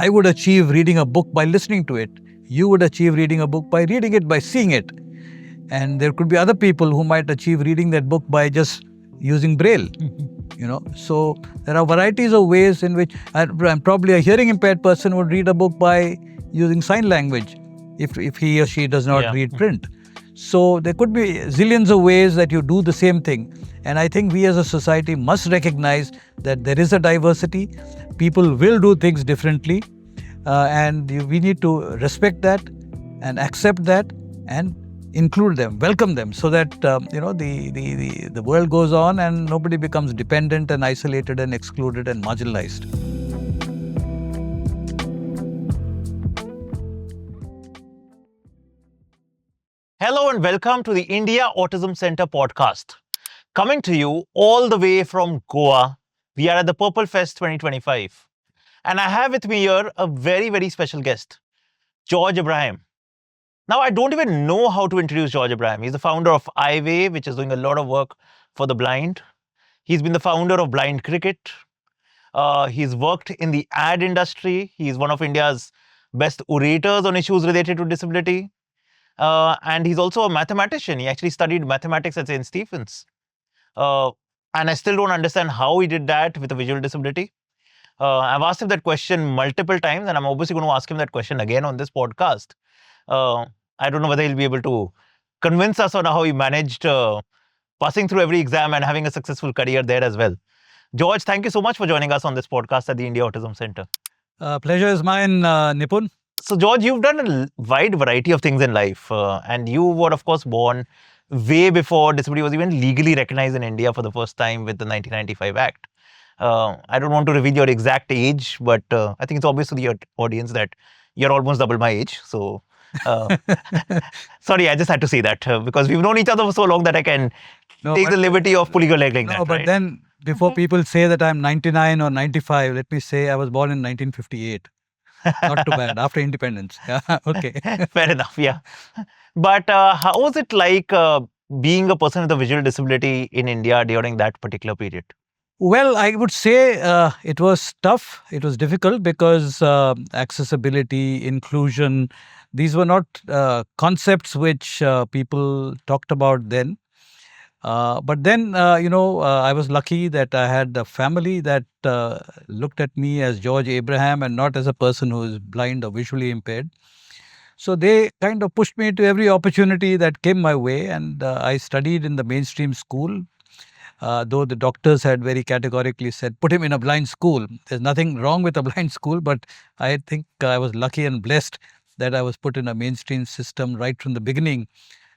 I would achieve reading a book by listening to it. You would achieve reading a book by reading it, by seeing it. And there could be other people who might achieve reading that book by just using Braille. So there are varieties of ways in which, and probably a hearing impaired person would read a book by using sign language if he or she does not read print. So there could be zillions of ways that you do the same thing. And I think we as a society must recognize that there is a diversity. People will do things differently. And we need to respect that and accept that and include them, welcome them, so that the world goes on and nobody becomes dependent and isolated and excluded and marginalized. Hello and welcome to the India Autism Center podcast. Coming to you all the way from Goa. We are at the Purple Fest 2025. And I have with me here a very, very special guest, George Ibrahim. Now, I don't even know how to introduce George Ibrahim. He's the founder of iWay, which is doing a lot of work for the blind. He's been the founder of Blind Cricket. He's worked in the ad industry. He's one of India's best orators on issues related to disability. And he's also a mathematician. He actually studied mathematics at St. Stephen's. And I still don't understand how he did that with a visual disability. I've asked him that question multiple times, and I'm obviously going to ask him that question again on this podcast. I don't know whether he'll be able to convince us on how he managed passing through every exam and having a successful career there as well. George, thank you so much for joining us on this podcast at the India Autism Center. Pleasure is mine, Nipun. So, George, you've done a wide variety of things in life, and you were, of course, born way before disability was even legally recognized in India for the first time with the 1995 Act. I don't want to reveal your exact age, but I think it's obvious to the audience that you're almost double my age. So, sorry, I just had to say that because we've known each other for so long that I can take the liberty of pulling your leg like that. No, but right? then before people say that I'm 99 or 95, let me say I was born in 1958. Not too bad, after independence. Okay. Fair enough, yeah. But how was it like being a person with a visual disability in India during that particular period? Well, I would say it was tough. It was difficult because accessibility, inclusion, these were not concepts which people talked about then. But then, I was lucky that I had a family that looked at me as George Abraham and not as a person who is blind or visually impaired. So they kind of pushed me to every opportunity that came my way, and I studied in the mainstream school. Though the doctors had very categorically said, put him in a blind school. There's nothing wrong with a blind school, but I think I was lucky and blessed that I was put in a mainstream system right from the beginning,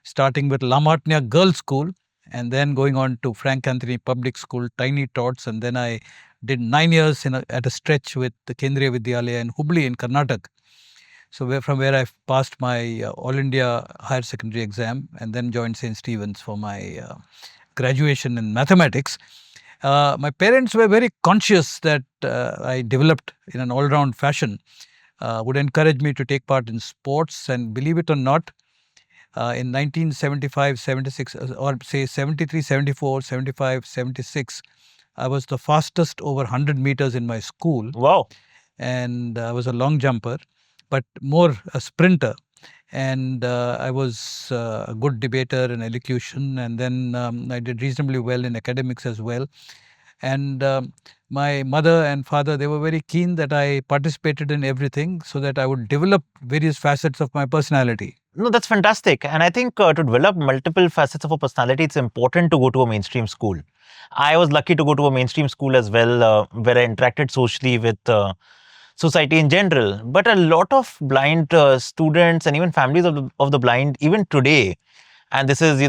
starting with Lamatnya Girls' School and then going on to Frank Anthony Public School, Tiny Tots, and then I did 9 years at a stretch with the Kendriya Vidyalaya in Hubli in Karnataka. So from where I passed my All India Higher Secondary exam and then joined St. Stephen's for my graduation in mathematics. My parents were very conscious that I developed in an all-round fashion, would encourage me to take part in sports, and believe it or not, in 1975, 76, or say 73, 74, 75, 76, I was the fastest over 100 meters in my school. Wow. And I was a long jumper, but more a sprinter. And I was a good debater in elocution, and then I did reasonably well in academics as well. And my mother and father, they were very keen that I participated in everything so that I would develop various facets of my personality. No, that's fantastic. And I think to develop multiple facets of a personality, it's important to go to a mainstream school. I was lucky to go to a mainstream school as well, where I interacted socially with society in general. But a lot of blind students and even families of the blind, even today, and this is,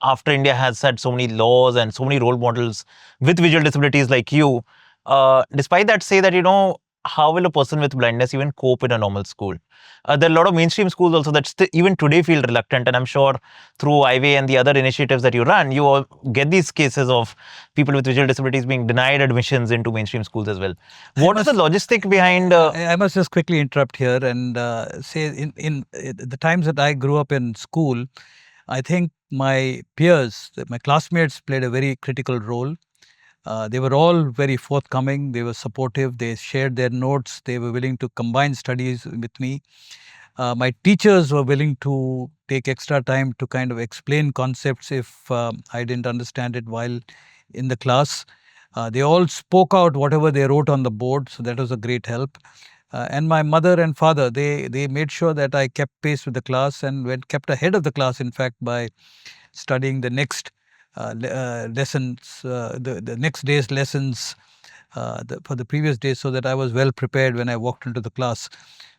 after India has had so many laws and so many role models with visual disabilities like you, despite that, say that, how will a person with blindness even cope in a normal school? There are a lot of mainstream schools also that even today feel reluctant, and I'm sure through iWay and the other initiatives that you run, you all get these cases of people with visual disabilities being denied admissions into mainstream schools as well. What is the logistic behind... I must just quickly interrupt here and say in the times that I grew up in school, I think my peers, my classmates played a very critical role. They were all very forthcoming. They were supportive. They shared their notes. They were willing to combine studies with me. My teachers were willing to take extra time to kind of explain concepts if I didn't understand it while in the class. They all spoke out whatever they wrote on the board, so that was a great help. And my mother and father, they made sure that I kept pace with the class and kept ahead of the class, in fact, by studying the next lessons, the next day's lessons for the previous day, so that I was well prepared when I walked into the class.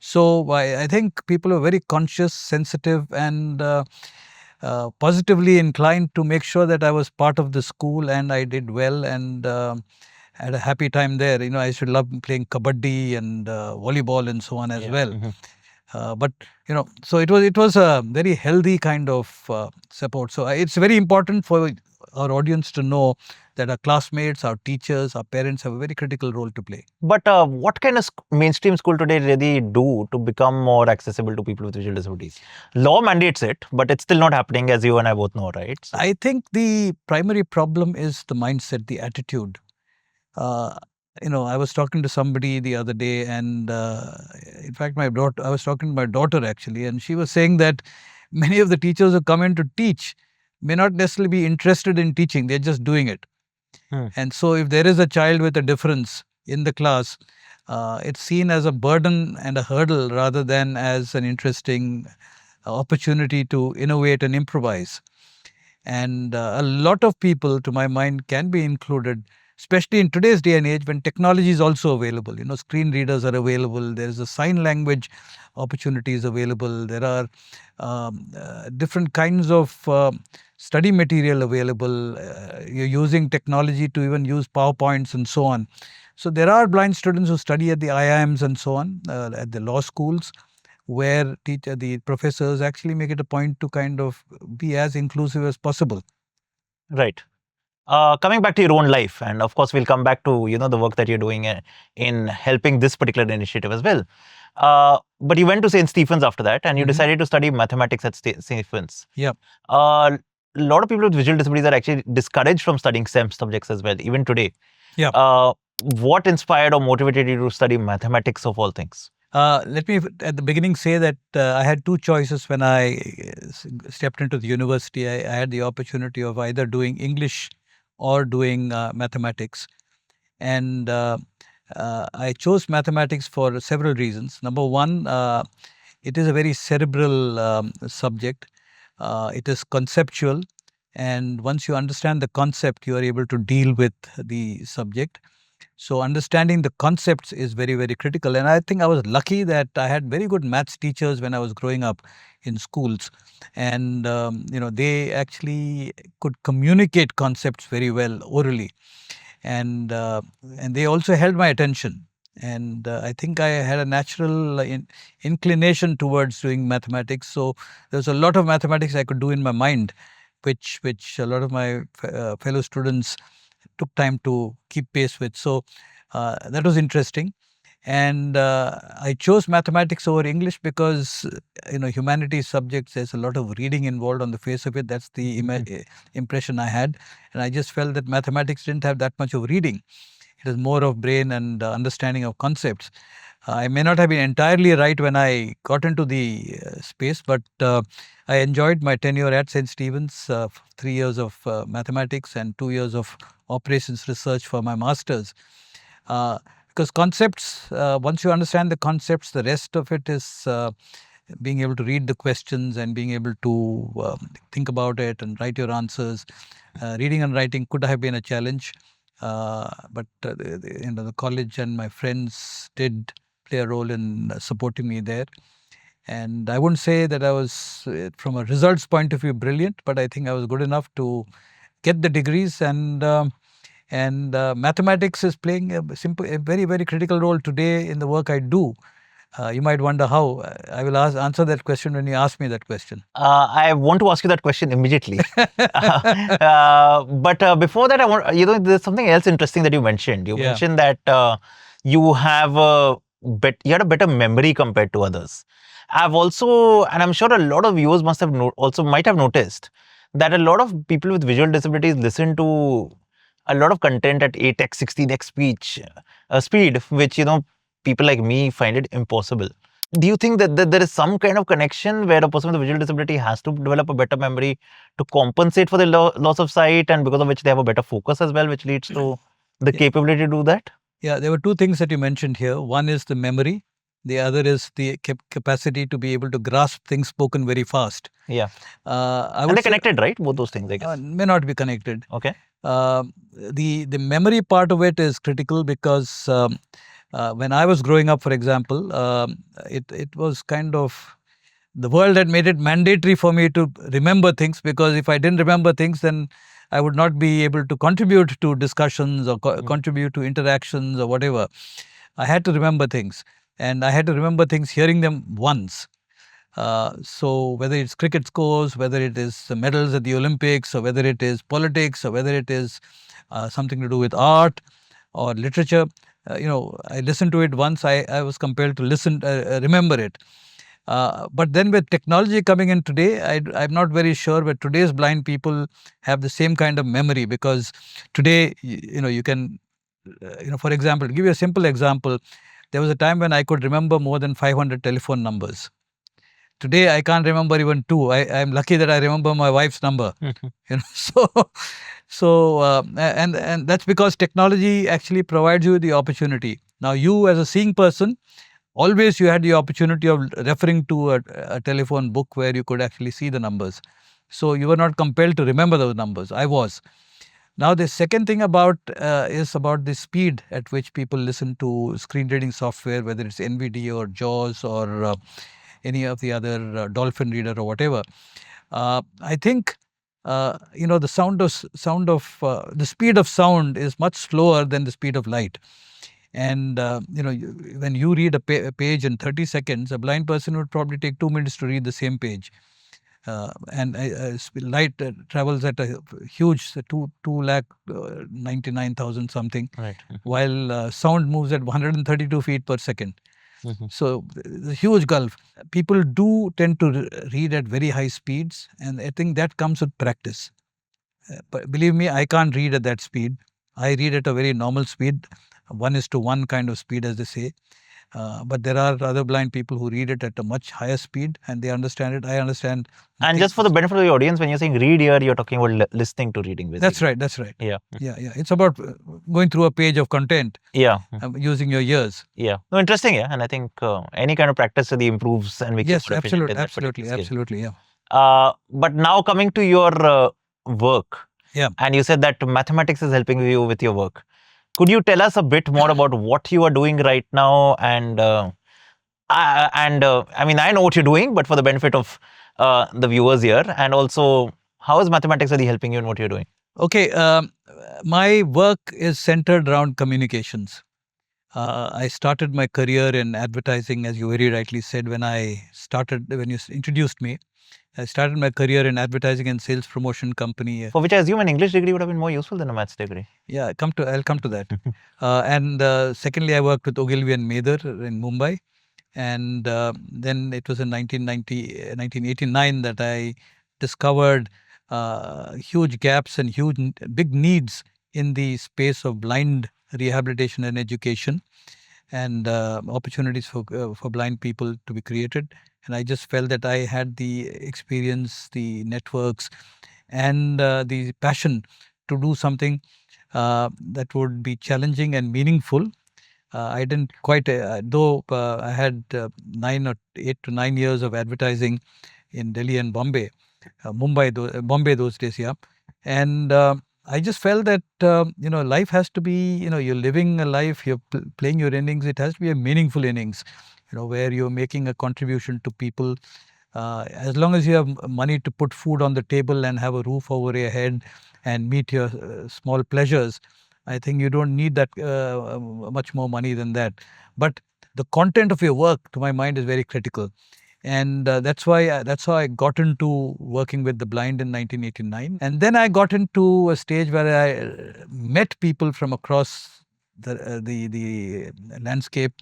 So I think people are very conscious, sensitive, and positively inclined to make sure that I was part of the school and I did well and had a happy time there. I used to love playing kabaddi and volleyball and so on as well. But so it was a very healthy kind of support. So it's very important for our audience to know that our classmates, our teachers, our parents have a very critical role to play. But what can a mainstream school today really do to become more accessible to people with visual disabilities? Law mandates it, but it's still not happening, as you and I both know, right? So, I think the primary problem is the mindset, the attitude. I was talking to somebody the other day, and in fact, I was talking to my daughter actually, and she was saying that many of the teachers who come in to teach may not necessarily be interested in teaching, they're just doing it. And so, if there is a child with a difference in the class, it's seen as a burden and a hurdle rather than as an interesting opportunity to innovate and improvise. And a lot of people, to my mind, can be included, especially in today's day and age when technology is also available. Screen readers are available. There's a sign language opportunities available. There are different kinds of study material available. You're using technology to even use PowerPoints and so on. So there are blind students who study at the IIMs and so on, at the law schools, where the professors actually make it a point to kind of be as inclusive as possible. right. Coming back to your own life, and of course, we'll come back to the work that you're doing in helping this particular initiative as well. But you went to St. Stephen's after that, and you decided to study mathematics at St. Stephen's. Yeah. A lot of people with visual disabilities are actually discouraged from studying STEM subjects as well, even today. Yeah. What inspired or motivated you to study mathematics of all things? Let me at the beginning say that I had two choices when I stepped into the university. I had the opportunity of either doing English or doing mathematics. And I chose mathematics for several reasons. Number one, it is a very cerebral subject. It is conceptual. And once you understand the concept, you are able to deal with the subject. So understanding the concepts is very, very critical. And I think I was lucky that I had very good maths teachers when I was growing up in schools. And, they actually could communicate concepts very well orally. And they also held my attention. And I think I had a natural inclination towards doing mathematics. So there was a lot of mathematics I could do in my mind, which a lot of my fellow students took time to keep pace with. So that was interesting. And I chose mathematics over English because, humanities subjects, there's a lot of reading involved on the face of it. That's the impression I had. And I just felt that mathematics didn't have that much of reading. It is more of brain and understanding of concepts. I may not have been entirely right when I got into the space, but I enjoyed my tenure at St. Stephen's, 3 years of mathematics and 2 years of operations research for my master's. Because concepts, once you understand the concepts, the rest of it is being able to read the questions and being able to think about it and write your answers. Reading and writing could have been a challenge, but the college and my friends did play a role in supporting me there. And I wouldn't say that I was, from a results point of view, brilliant, but I think I was good enough to get the degrees. And mathematics is playing a very, very critical role today in the work I do. You might wonder how. I will answer that question when you ask me that question. I want to ask you that question immediately. But before that, I want, there's something else interesting that you mentioned. You mentioned that you have you had a better memory compared to others. I've also, and I'm sure a lot of viewers must have might have noticed that a lot of people with visual disabilities listen to a lot of content at 8x, 16x speed, which people like me find it impossible. Do you think that there is some kind of connection where a person with a visual disability has to develop a better memory to compensate for the loss of sight, and because of which they have a better focus as well, which leads to the Yeah. capability to do that? Yeah, there were two things that you mentioned here. One is the memory. The other is the capacity to be able to grasp things spoken very fast. Yeah. I And would they're say connected, right? Both those things, I guess. may not be connected. Okay. The memory part of it is critical because when I was growing up, for example, it was kind of the world had made it mandatory for me to remember things, because if I didn't remember things, then I would not be able to contribute to discussions or contribute to interactions or whatever. I had to remember things, and I had to remember things hearing them once. So whether it's cricket scores, whether it is medals at the Olympics, or whether it is politics, or whether it is something to do with art or literature, I listened to it once. I was compelled to remember it. But then with technology coming in today, I'm not very sure whether today's blind people have the same kind of memory, because today, you can, for example, to give you a simple example, there was a time when I could remember more than 500 telephone numbers. Today, I can't remember even two. I'm lucky that I remember my wife's number. And that's because technology actually provides you the opportunity. Now, you as a seeing person, always you had the opportunity of referring to a telephone book where you could actually see the numbers. So you were not compelled to remember those numbers. I was. Now, the second thing is about the speed at which people listen to screen reading software, whether it's NVDA or JAWS or any of the other Dolphin Reader or whatever. I think the the speed of sound is much slower than the speed of light. And when you read a page in 30 seconds, a blind person would probably take 2 minutes to read the same page. And light travels at a huge 2,99,000 something, Right. while sound moves at 132 feet per second. So the huge gulf. People do tend to read at very high speeds, and I think that comes with practice. But believe me, I can't read at that speed. I read at a very normal speed, 1:1 kind of speed, as they say. But there are other blind people who read it at a much higher speed, and they understand it. I understand. And just for the benefit of the audience, when you're saying read here, you're talking about listening to reading, basically. That's right. That's right. Yeah. Yeah. It's about going through a page of content. Yeah. Using your ears. Yeah. No, interesting. Yeah. And I think any kind of practice really improves and makes Yes, you more efficient in that absolutely, particular skill. absolutely. Yeah. But now coming to your work. Yeah. And you said that mathematics is helping you with your work. Could you tell us a bit more about what you are doing right now? And I mean, I know what you're doing, but for the benefit of the viewers here, and also how is mathematics really helping you in what you're doing? Okay, my work is centered around communications. I started my career in advertising, as you very rightly said, when you introduced me. I started my career in advertising and sales promotion company. For which I assume an English degree would have been more useful than a maths degree. Yeah, I'll come to that. And secondly, I worked with Ogilvy and Mather in Mumbai. And then it was in 1989 that I discovered huge gaps and big needs in the space of blind rehabilitation and education, and opportunities for blind people to be created. And I just felt that I had the experience, the networks, and the passion to do something that would be challenging and meaningful. I didn't quite, though I had 8 to 9 years of advertising in Delhi and Bombay, Bombay those days, yeah. And I just felt that, life has to be, you're living a life, you're playing your innings, it has to be a meaningful innings, where you're making a contribution to people. As long as you have money to put food on the table and have a roof over your head and meet your small pleasures, I think you don't need that much more money than that. But the content of your work, to my mind, is very critical. And that's how I got into working with the blind in 1989. And then I got into a stage where I met people from across the landscape,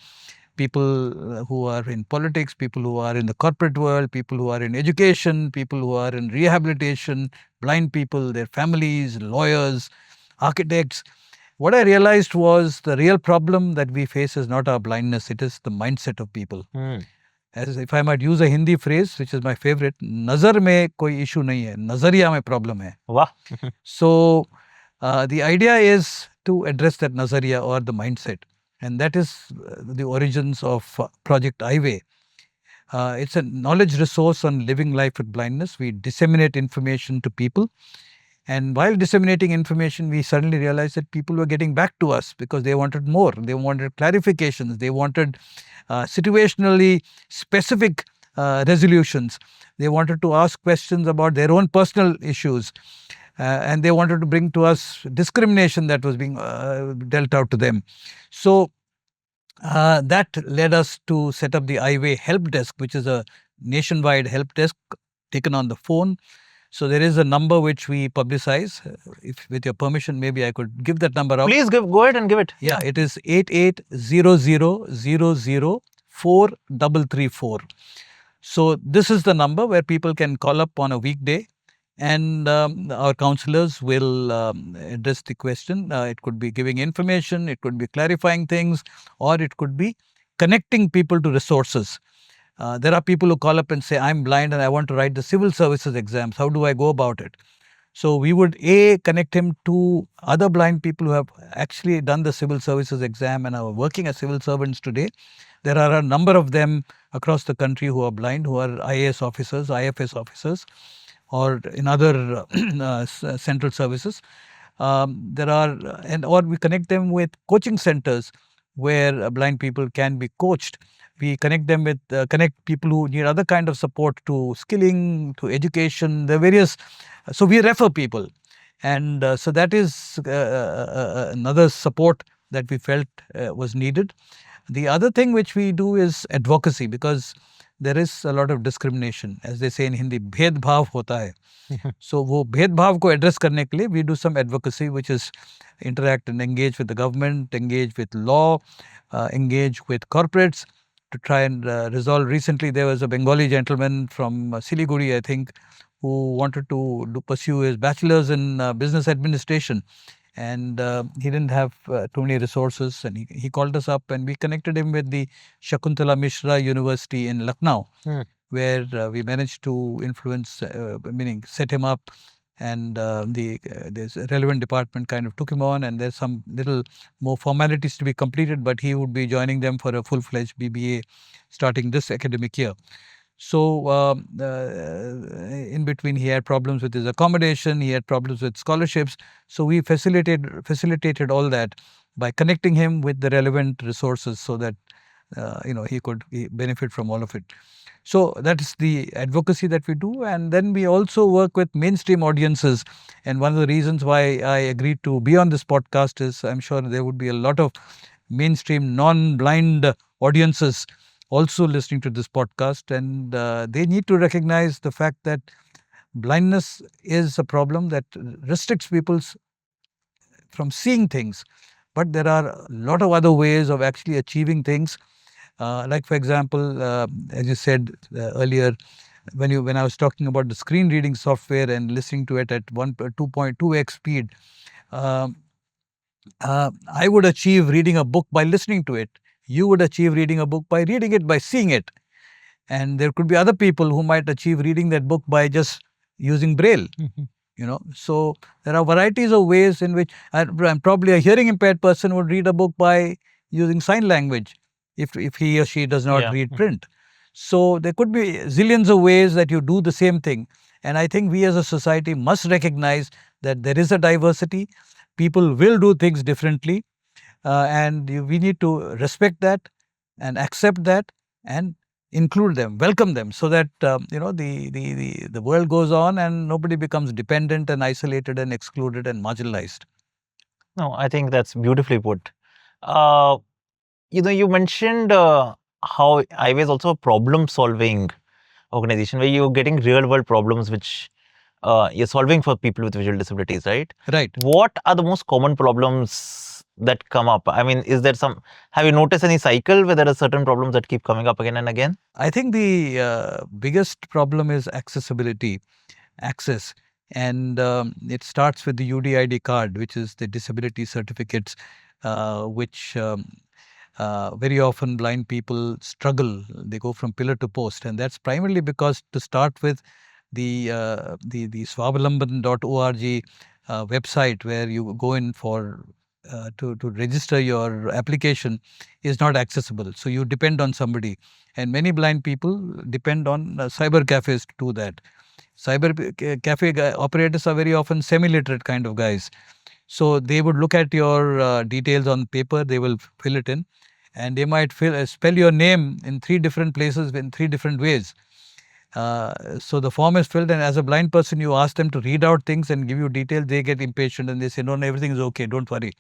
people who are in politics, people who are in the corporate world, people who are in education, people who are in rehabilitation, blind people, their families, lawyers, architects. What I realized was the real problem that we face is not our blindness, it is the mindset of people. As if I might use a Hindi phrase, which is my favorite, nazar mein koi issue nahi hai, nazariya mein problem hai. Wow. So the idea is to address that nazariya or the mindset, and that is the origins of Project Highway. It's a knowledge resource on living life with blindness. We disseminate information to people. And while disseminating information, we suddenly realized that people were getting back to us because they wanted more. They wanted clarifications. They wanted situationally specific resolutions. They wanted to ask questions about their own personal issues. And they wanted to bring to us discrimination that was being dealt out to them. So that led us to set up the iWay Help Desk, which is a nationwide help desk taken on the phone. So there is a number which we publicize. If with your permission, maybe I could give that number out. Please go ahead and give it. Yeah, it is 8800004334. So this is the number where people can call up on a weekday, and our counselors will address the question. It could be giving information, it could be clarifying things, or it could be connecting people to resources. There are people who call up and say, I'm blind and I want to write the civil services exams. How do I go about it? So we would connect him to other blind people who have actually done the civil services exam and are working as civil servants today. There are a number of them across the country who are blind, who are IAS officers, IFS officers, or in other central services. Or we connect them with coaching centers where blind people can be coached. We connect them with connect people who need other kind of support to skilling, to education, the various. So we refer people, and so that is another support that we felt was needed. The other thing which we do is advocacy, because there is a lot of discrimination. As they say in Hindi, भेदभाव होता है. So वो भेदभाव को address करने के लिए we do some advocacy, which is interact and engage with the government, engage with law, engage with corporates to try and resolve. Recently there was a Bengali gentleman from Siliguri, I think, who wanted to pursue his bachelor's in business administration, and he didn't have too many resources, and he called us up and we connected him with the Shakuntala Mishra University in Lucknow, where we managed to influence, meaning set him up, and this relevant department kind of took him on, and there's some little more formalities to be completed, but he would be joining them for a full-fledged BBA starting this academic year. So in between he had problems with his accommodation, he had problems with scholarships. So we facilitated all that by connecting him with the relevant resources so that he could benefit from all of it. So that is the advocacy that we do. And then we also work with mainstream audiences. And one of the reasons why I agreed to be on this podcast is I'm sure there would be a lot of mainstream non-blind audiences also listening to this podcast, and they need to recognize the fact that blindness is a problem that restricts people from seeing things, but there are a lot of other ways of actually achieving things. Like for example, as you said earlier, when I was talking about the screen reading software and listening to it at 2.2x speed, I would achieve reading a book by listening to it. You would achieve reading a book by reading it, by seeing it. And there could be other people who might achieve reading that book by just using Braille. So there are varieties of ways in which probably a hearing impaired person would read a book by using sign language if he or she does not read print. So there could be zillions of ways that you do the same thing. And I think we as a society must recognize that there is a diversity. People will do things differently. And we need to respect that and accept that and include them, welcome them, so that the world goes on and nobody becomes dependent and isolated and excluded and marginalized. No, I think that's beautifully put. You mentioned how IWA is also a problem-solving organization where you're getting real-world problems which you're solving for people with visual disabilities, right? Right. What are the most common problems that come up? I mean, have you noticed any cycle where there are certain problems that keep coming up again and again? I think the biggest problem is accessibility, access. And it starts with the UDID card, which is the disability certificates, which very often blind people struggle. They go from pillar to post, and that's primarily because, to start with, the swavalamban.org website, where you go in for to register your application, is not accessible. So you depend on somebody, and many blind people depend on cyber cafes to do that. Cafe operators are very often semi-literate kind of guys. So they would look at your details on paper, they will fill it in, and they might spell your name in 3 different places in 3 different ways. So the form is filled, and as a blind person, you ask them to read out things and give you details. They get impatient and they say, no, everything is okay, don't worry.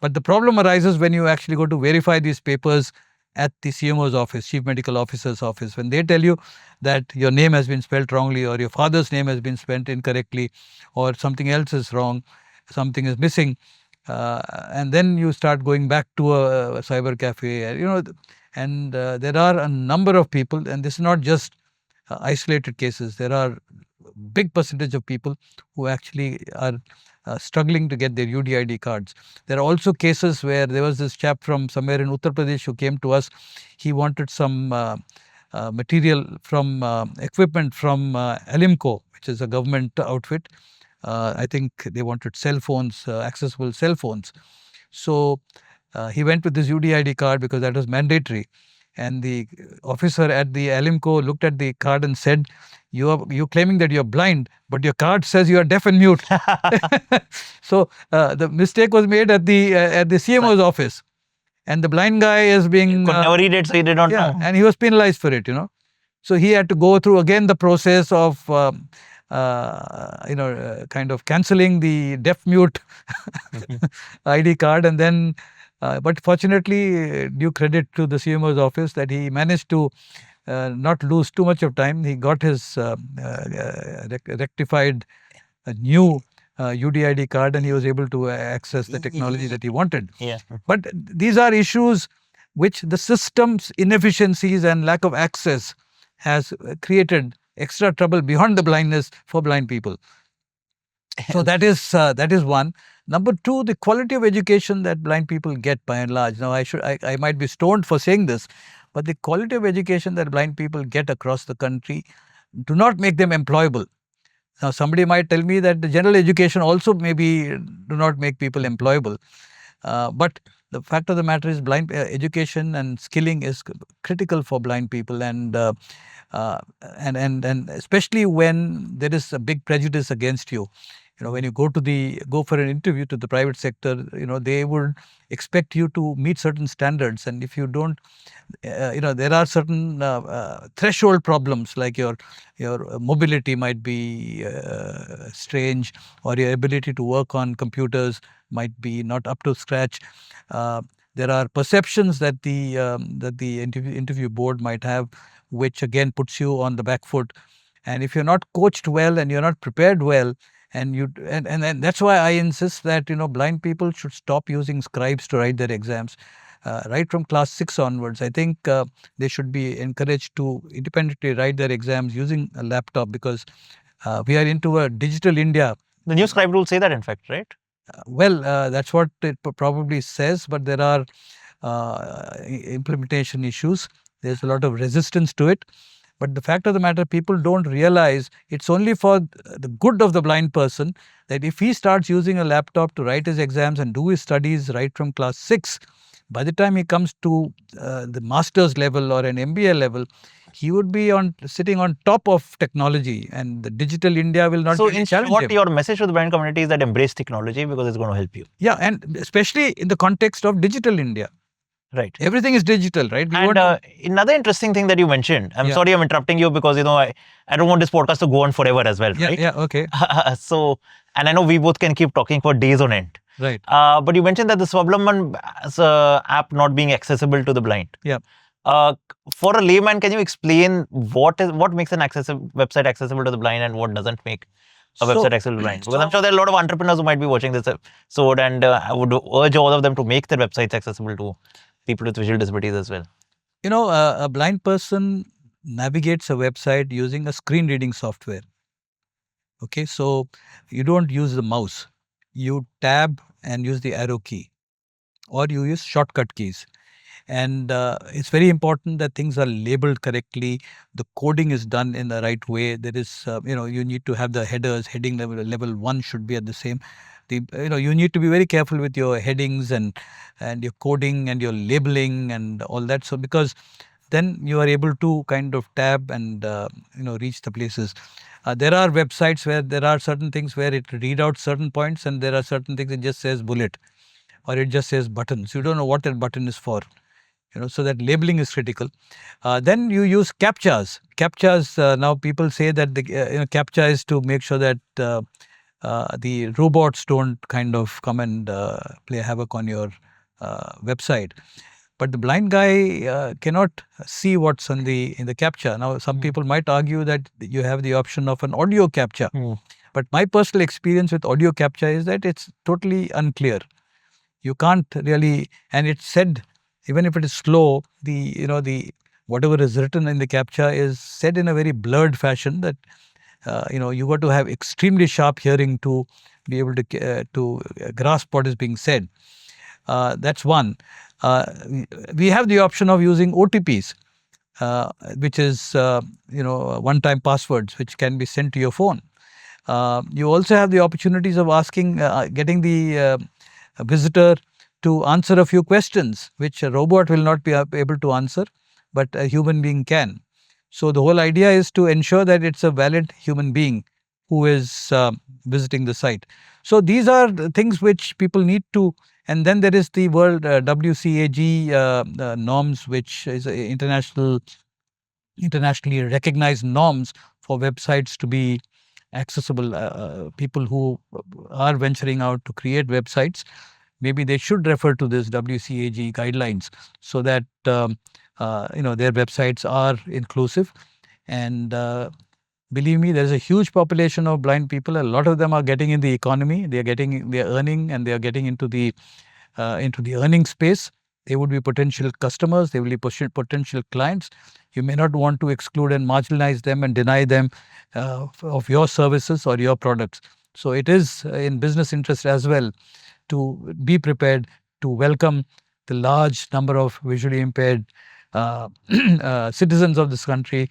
But the problem arises when you actually go to verify these papers at the CMO's office, Chief Medical Officer's office, when they tell you that your name has been spelled wrongly, or your father's name has been spelled incorrectly, or something else is wrong, something is missing. And then you start going back to a cyber cafe, and there are a number of people, and this is not just isolated cases. There are big percentage of people who actually are struggling to get their UDID cards. There are also cases where there was this chap from somewhere in Uttar Pradesh who came to us. He wanted some material from equipment from Alimco, which is a government outfit. I think they wanted cell phones, accessible cell phones. So he went with this UDID card because that was mandatory. And the officer at the Alimco looked at the card and said, "You claiming that you're blind, but your card says you are deaf and mute." So the mistake was made at the CMO's office, and the blind guy is being could never read it, so he did not know. and he was penalized for it. So he had to go through again the process of kind of cancelling the deaf mute ID card, and then. But fortunately, due credit to the CMO's office that he managed to not lose too much of time. He got his rectified new UDID card, and he was able to access the technology that he wanted. Yeah. But these are issues which the system's inefficiencies and lack of access has created extra trouble beyond the blindness for blind people. So that is one. Number two, the quality of education that blind people get by and large. Now, I might be stoned for saying this, but the quality of education that blind people get across the country do not make them employable. Now, somebody might tell me that the general education also maybe do not make people employable. But the fact of the matter is, blind education and skilling is critical for blind people, and especially when there is a big prejudice against you. When you go for an interview to the private sector, they would expect you to meet certain standards, and if you don't, there are certain threshold problems, like your mobility might be strange, or your ability to work on computers might be not up to scratch. There are perceptions that the interview board might have, which again puts you on the back foot. And if you're not coached well and you're not prepared well, and that's why I insist that blind people should stop using scribes to write their exams. Right from class 6 onwards, I think they should be encouraged to independently write their exams using a laptop, because we are into a digital India. The new scribe rules say that, in fact, right? Well, that's what it probably says, but there are implementation issues. There's a lot of resistance to it. But the fact of the matter, people don't realize it's only for the good of the blind person that if he starts using a laptop to write his exams and do his studies right from class 6, by the time he comes to the master's level or an MBA level, he would be sitting on top of technology, and the digital India will not challenge him. So in short, your message to the blind community is that embrace technology, because it's going to help you. Yeah, and especially in the context of digital India. Right. Everything is digital, right? And another interesting thing that you mentioned, I'm sorry I'm interrupting you, because I don't want this podcast to go on forever as well, right? Yeah, okay. So, and I know we both can keep talking for days on end. Right. But you mentioned that the Swablaman app not being accessible to the blind. Yeah. For a layman, can you explain what makes an website accessible to the blind and what doesn't make a website accessible to the blind? Because I'm sure there are a lot of entrepreneurs who might be watching this episode, and I would urge all of them to make their websites accessible to people with visual disabilities as well. A blind person navigates a website using a screen reading software. Okay, so you don't use the mouse. You tab and use the arrow key, or you use shortcut keys. And it's very important that things are labeled correctly. The coding is done in the right way. There is, you need to have the headers. Heading level one should be at the same. You need to be very careful with your headings and your coding and your labeling and all that. So because then you are able to kind of tab and reach the places. There are websites where there are certain things where it read out certain points, and there are certain things it just says bullet or it just says button. So you don't know what that button is for. So that labeling is critical. Then you use captchas. Now people say that the captcha is to make sure that the robots don't kind of come and play havoc on your website. But the blind guy cannot see what's in the captcha. Now some people might argue that you have the option of an audio captcha. But my personal experience with audio captcha is that it's totally unclear. You can't really, and it's said, even if it is slow, the whatever is written in the captcha is said in a very blurred fashion that you got to have extremely sharp hearing to be able to grasp what is being said. That's one. We have the option of using OTPs, which is one-time passwords which can be sent to your phone. You also have the opportunities of getting the visitor to answer a few questions, which a robot will not be able to answer, but a human being can. So the whole idea is to ensure that it's a valid human being who is visiting the site. So these are the things which people need to. And then there is the World WCAG norms, which is internationally recognized norms for websites to be accessible. People who are venturing out to create websites, maybe they should refer to this WCAG guidelines so that their websites are inclusive. And believe me, there is a huge population of blind people. A lot of them are getting in the economy. They are earning, and they are getting into the earning space. They would be potential customers. They will be potential clients. You may not want to exclude and marginalize them and deny them of your services or your products. So it is in business interest as well to be prepared to welcome the large number of visually impaired citizens of this country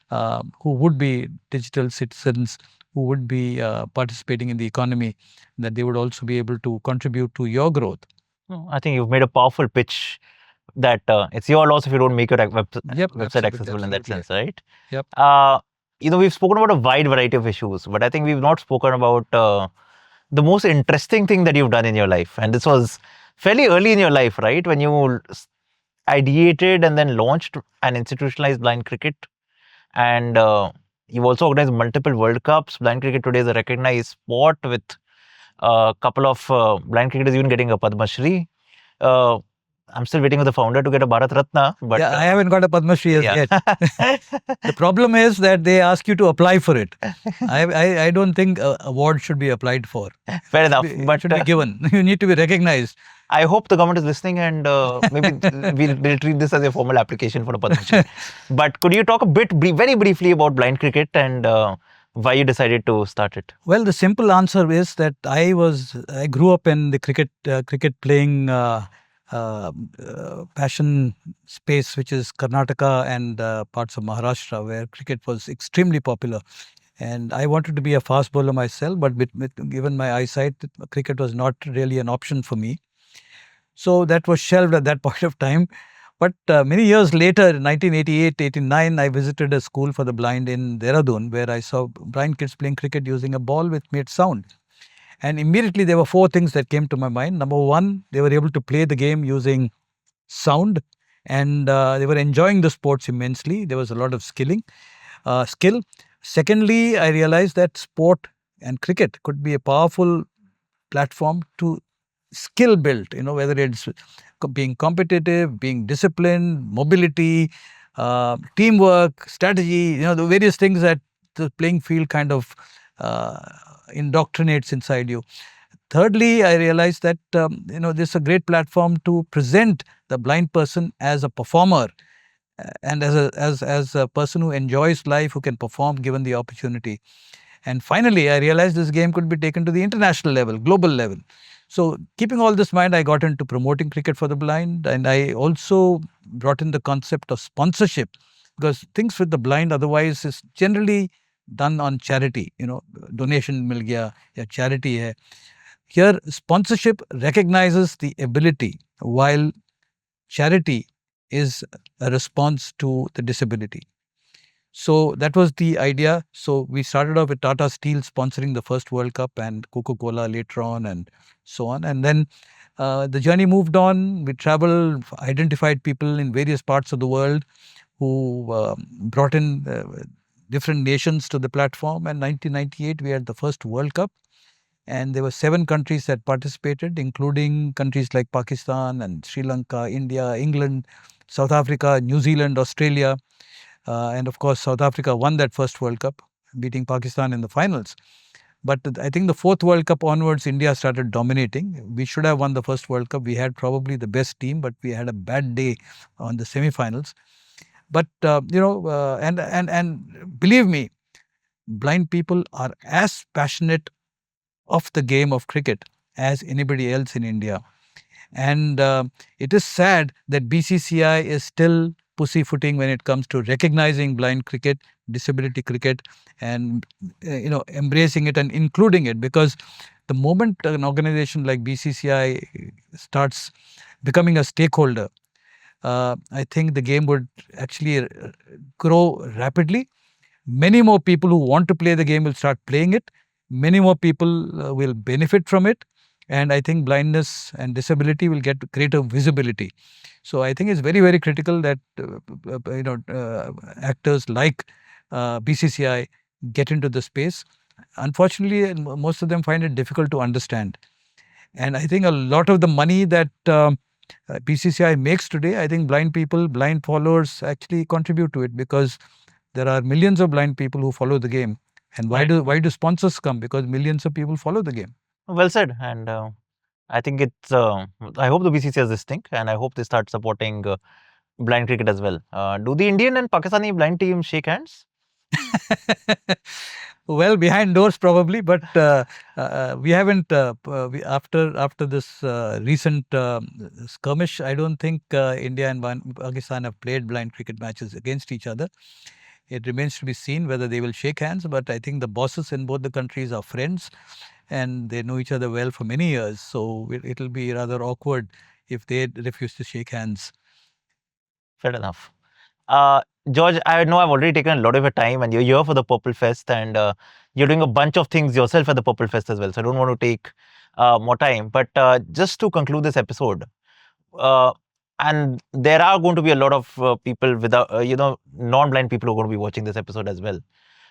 who would be digital citizens, who would be participating in the economy, that they would also be able to contribute to your growth. I think you've made a powerful pitch that it's your loss if you don't make your website accessible in that sense, right? Yep. We've spoken about a wide variety of issues, but I think we've not spoken about the most interesting thing that you've done in your life. And this was fairly early in your life, right? When you ideated and then launched an institutionalized blind cricket. And you've also organized multiple World Cups. Blind cricket today is a recognized sport with a couple of blind cricketers even getting a Padma Shri. I'm still waiting for the founder to get a Bharat Ratna. But yeah, I haven't got a Padma Shri yet. The problem is that they ask you to apply for it. I don't think an award should be applied for. Fair enough. It should be given. You need to be recognized. I hope the government is listening, and maybe we'll treat this as a formal application for a Padma Shri. But could you talk a bit, very briefly, about blind cricket and why you decided to start it? Well, the simple answer is that I grew up in the cricket playing passion space, which is Karnataka and parts of Maharashtra, where cricket was extremely popular. And I wanted to be a fast bowler myself, but given my eyesight, cricket was not really an option for me. So that was shelved at that point of time. But many years later, in 1988-89, I visited a school for the blind in Dehradun, where I saw blind kids playing cricket using a ball which made sound. And immediately there were four things that came to my mind. Number one, they were able to play the game using sound, and they were enjoying the sports immensely. There was a lot of skill. Secondly, I realized that sport and cricket could be a powerful platform to skill build, whether it's being competitive, being disciplined, mobility, teamwork, strategy, the various things that the playing field kind of indoctrinates inside you. Thirdly, I realized that this is a great platform to present the blind person as a performer and as a person who enjoys life, who can perform given the opportunity. And finally, I realized this game could be taken to the international level, global level. So, keeping all this in mind, I got into promoting cricket for the blind, and I also brought in the concept of sponsorship, because things with the blind otherwise is generally done on charity. Donation mil gaya, ya charity hai. Here, sponsorship recognizes the ability, while charity is a response to the disability. So that was the idea. So we started off with Tata Steel sponsoring the first World Cup and Coca-Cola later on and so on. And then the journey moved on. We traveled, identified people in various parts of the world who brought in different nations to the platform. And 1998, we had the first World Cup. And there were 7 countries that participated, including countries like Pakistan and Sri Lanka, India, England, South Africa, New Zealand, Australia. And of course, South Africa won that first World Cup, beating Pakistan in the finals. But I think the fourth World Cup onwards, India started dominating. We should have won the first World Cup. We had probably the best team, but we had a bad day on the semi-finals. But and believe me, blind people are as passionate of the game of cricket as anybody else in India. And it is sad that BCCI is still pussyfooting when it comes to recognizing blind cricket, disability cricket, and embracing it and including it. Because the moment an organization like BCCI starts becoming a stakeholder, I think the game would actually grow rapidly. Many more people who want to play the game will start playing it. Many more people will benefit from it. And I think blindness and disability will get greater visibility. So I think it's very, very critical that actors like BCCI get into the space. Unfortunately, most of them find it difficult to understand. And I think a lot of the money that BCCI makes today, I think blind people, blind followers actually contribute to it, because there are millions of blind people who follow the game. And why do sponsors come? Because millions of people follow the game. Well said. And I think it's, I hope the BCC has this thing, and I hope they start supporting blind cricket as well. Do the Indian and Pakistani blind team shake hands? Well, behind doors probably, but we haven't. After this recent skirmish, I don't think India and Pakistan have played blind cricket matches against each other. It remains to be seen whether they will shake hands. But I think the bosses in both the countries are friends, and they know each other well for many years. So it'll be rather awkward if they refuse to shake hands. Fair enough. George, I know I've already taken a lot of your time, and you're here for the Purple Fest, and you're doing a bunch of things yourself at the Purple Fest as well. So I don't want to take more time. But just to conclude this episode, uh, and there are going to be a lot of people without, non-blind people who are going to be watching this episode as well.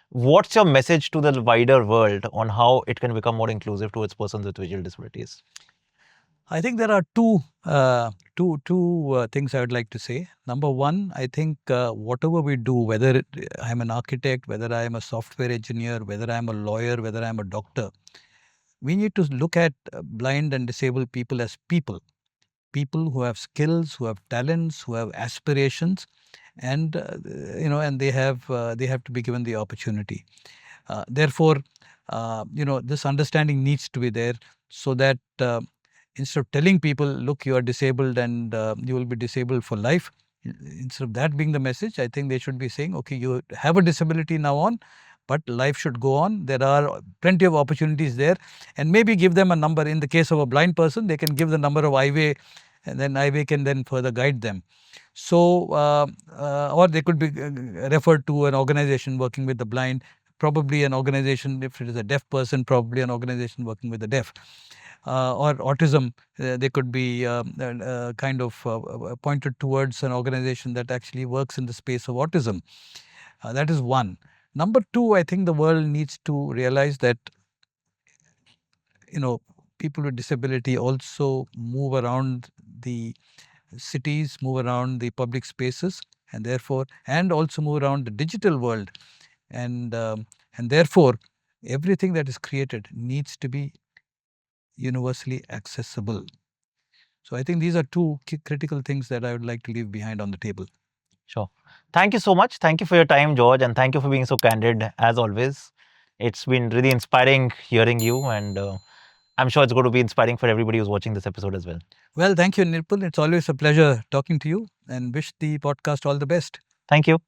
What's your message to the wider world on how it can become more inclusive towards persons with visual disabilities? I think there are two things I would like to say. Number one, I think whatever we do, whether I'm an architect, whether I am a software engineer, whether I'm a lawyer, whether I'm a doctor, we need to look at blind and disabled people as people. People who have skills, who have talents, who have aspirations, and and they have to be given the opportunity. Therefore, this understanding needs to be there, so that instead of telling people, look, you are disabled and you will be disabled for life, instead of that being the message, I think they should be saying, okay, you have a disability now on, but life should go on. There are plenty of opportunities there, and maybe give them a number. In the case of a blind person, they can give the number of Highway, and then Highway can then further guide them. So, or they could be referred to an organization working with the blind, probably an organization, if it is a deaf person, probably an organization working with the deaf. Or autism, they could be kind of pointed towards an organization that actually works in the space of autism. That is one. Number two, I think the world needs to realize that people with disability also move around the cities, move around the public spaces, and therefore, and also move around the digital world, and therefore, everything that is created needs to be universally accessible. So I think these are two critical things that I would like to leave behind on the table. Sure. Thank you so much. Thank you for your time, George, and thank you for being so candid as always. It's been really inspiring hearing you, and I'm sure it's going to be inspiring for everybody who's watching this episode as well. Well, thank you, Nirpal. It's always a pleasure talking to you and wish the podcast all the best. Thank you.